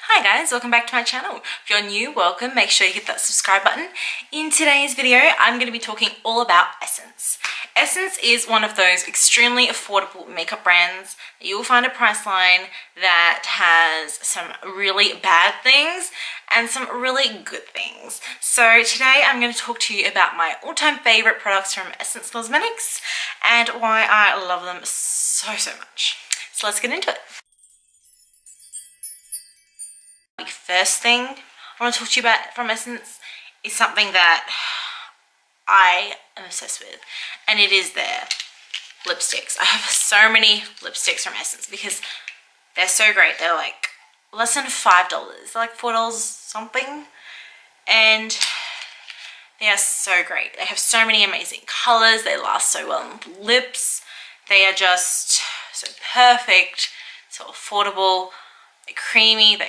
Hi guys, welcome back to my channel. If you're new, welcome. Make sure you hit that subscribe button. In today's video, I'm going to be talking all about Essence. Essence is one of those extremely affordable makeup brands that you will find a price line that has some really bad things and some really good things. So today I'm going to talk to you about my all-time favorite products from Essence Cosmetics and why I love them so much. So let's get into it. The first thing I want to talk to you about from Essence is something that I am obsessed with, and it is their lipsticks. I have so many lipsticks from Essence because they're so great. They're like less than $5. They're like $4 something, and they are so great. They have so many amazing colors. They last so well on the lips. They are just so perfect, so affordable. They're creamy. They're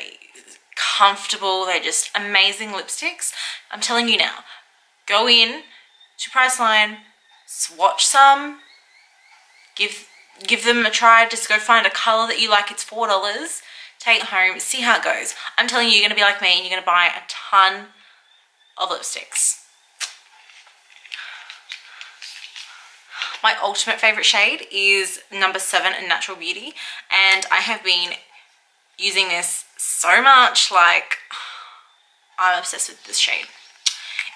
comfortable. They're just amazing lipsticks. I'm telling you now, go in to Priceline, swatch some, give them a try. Just go find a color that you like. It's $4. Take it home, see how it goes. I'm telling you, you're gonna be like me and you're gonna buy a ton of lipsticks. My ultimate favorite shade is number 7 in Natural Beauty, and I have been using this so much. Like, I'm obsessed with this shade.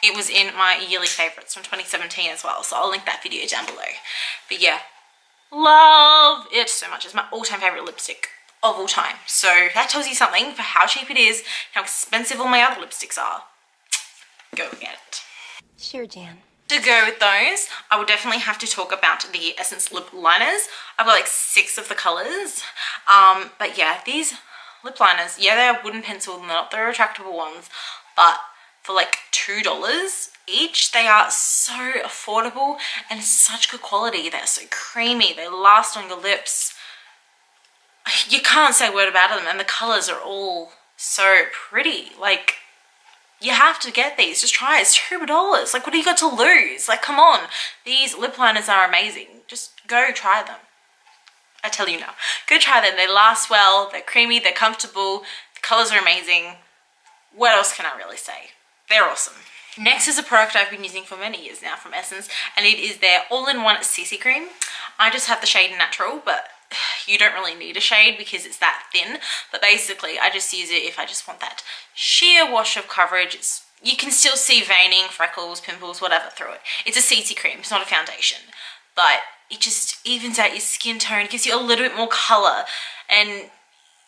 It was in my yearly favorites from 2017 as well, so I'll link that video down below. But yeah, love it so much. It's my all-time favorite lipstick of all time. So that tells you something for how cheap it is, how expensive all my other lipsticks are. Go get it. Sure, Jan. To go with those, I would definitely have to talk about the Essence lip liners. I've got like 6 of the colors. But yeah, these lip liners, yeah, they're wooden pencil, they're not the retractable ones, but for like $2 each, they are so affordable and such good quality. They're so creamy, they last on your lips. You can't say a word about them, and the colors are all so pretty. Like, you have to get these. Just try it. It's $2. Like, what do you got to lose? Like, come on. These lip liners are amazing. Just go try them. I tell you now. Go try them. They last well. They're creamy. They're comfortable. The colors are amazing. What else can I really say? They're awesome. Next is a product I've been using for many years now from Essence, and it is their all-in-one CC cream. I just have the shade Natural, but you don't really need a shade because it's that thin. But basically, I just use it if I just want that sheer wash of coverage. You can still see veining, freckles, pimples, whatever through it. It's a CC cream, it's not a foundation. But it just evens out your skin tone, gives you a little bit more color, and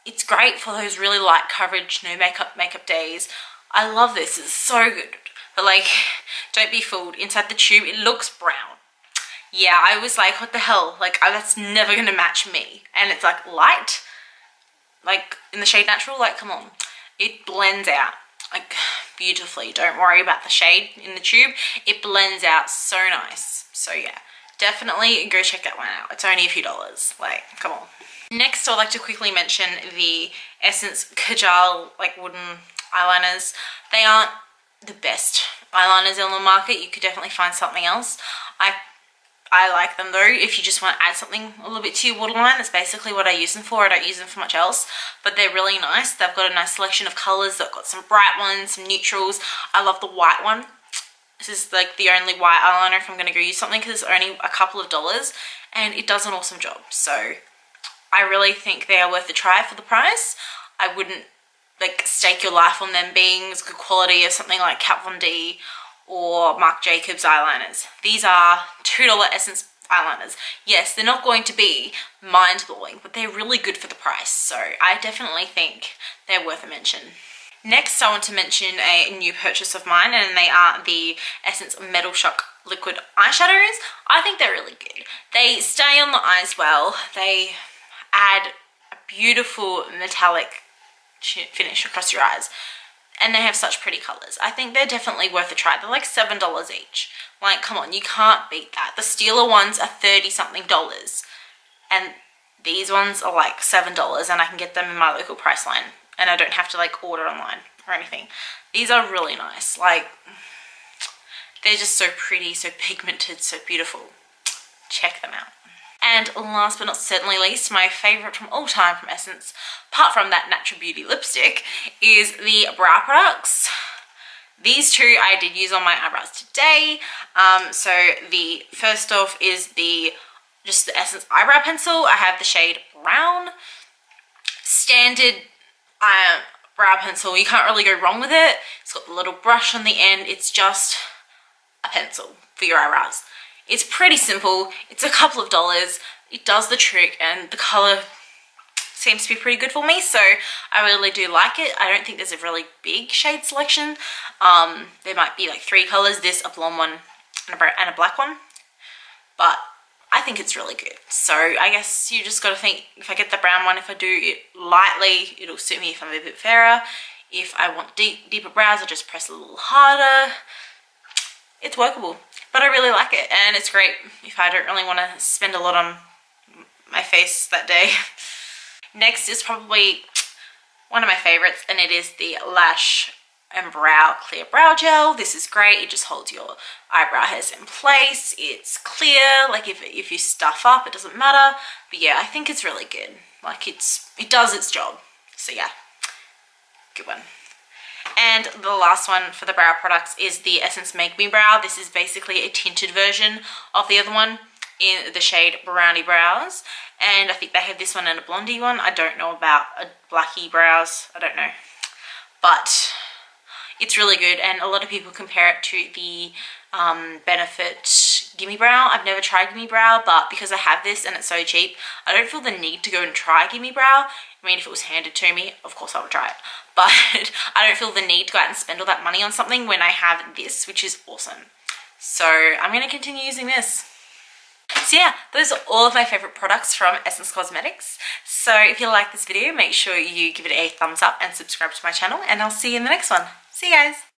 it's great for those really light coverage, no makeup days. I love this, it's so good. But like, don't be fooled. Inside the tube, it looks brown. Yeah, I was like, what the hell? Like, that's never gonna match me. And it's like light, like in the shade Natural, like, come on. It blends out like beautifully. Don't worry about the shade in the tube. It blends out so nice. So yeah, definitely go check that one out. It's only a few dollars, like, come on. Next, I'd like to quickly mention the Essence Kajal, like, wooden eyeliners. They aren't the best eyeliners on the market. You could definitely find something else. I like them though. If you just want to add something a little bit to your waterline, that's basically what I use them for. I don't use them for much else, but they're really nice. They've got a nice selection of colors. They've got some bright ones, some neutrals. I love the white one. This is like the only white eyeliner if I'm going to go use something, because it's only a couple of dollars and it does an awesome job. So I really think they are worth a try for the price. I wouldn't like stake your life on them being as good quality as something like Kat Von D or Marc Jacobs eyeliners. These are $2 Essence eyeliners. Yes, they're not going to be mind-blowing, but they're really good for the price. So I definitely think they're worth a mention. Next, I want to mention a new purchase of mine, and they are the Essence Metal Shock Liquid Eyeshadows. I think they're really good. They stay on the eyes well. They add a beautiful metallic finish across your eyes. And they have such pretty colors. I think they're definitely worth a try. They're like $7 each. Like, come on, you can't beat that. The Steeler ones are $30-something. And these ones are like $7, and I can get them in my local Priceline. And I don't have to like order online or anything. These are really nice. Like, they're just so pretty, so pigmented, so beautiful. Check them out. And last but not certainly least, my favourite from all time from Essence, apart from that Natural Beauty lipstick, is the brow products. These two I did use on my eyebrows today. So the first off is just the Essence eyebrow pencil. I have the shade Brown. Standard brow pencil. You can't really go wrong with it. It's got the little brush on the end. It's just a pencil for your eyebrows. It's pretty simple. It's a couple of dollars. It does the trick, and the color seems to be pretty good for me, so I really do like it. I don't think there's a really big shade selection. There might be like 3 colors, this, a blonde one, and a black one, but I think it's really good. So I guess you just got to think, if I get the brown one, if I do it lightly, it'll suit me if I'm a bit fairer. If I want deeper brows, I just press a little harder. It's workable, but I really like it, and it's great if I don't really want to spend a lot on my face that day. Next is probably one of my favorites, and it is the Lash and Brow Clear Brow Gel. This is great. It just holds your eyebrow hairs in place. It's clear, like if you stuff up, it doesn't matter. But yeah, I think it's really good. Like it does its job. So yeah, good one. And the last one for the brow products is the Essence Make Me Brow. This is basically a tinted version of the other one in the shade Brownie Brows. And I think they have this one and a blondie one. I don't know about a blacky brows. I don't know. But it's really good, and a lot of people compare it to the Benefit Gimme Brow. I've never tried Gimme Brow, but because I have this and it's so cheap, I don't feel the need to go and try Gimme Brow. I mean, if it was handed to me, of course I would try it. But I don't feel the need to go out and spend all that money on something when I have this, which is awesome. So I'm going to continue using this. So yeah, those are all of my favourite products from Essence Cosmetics. So if you like this video, make sure you give it a thumbs up and subscribe to my channel, and I'll see you in the next one. See you guys!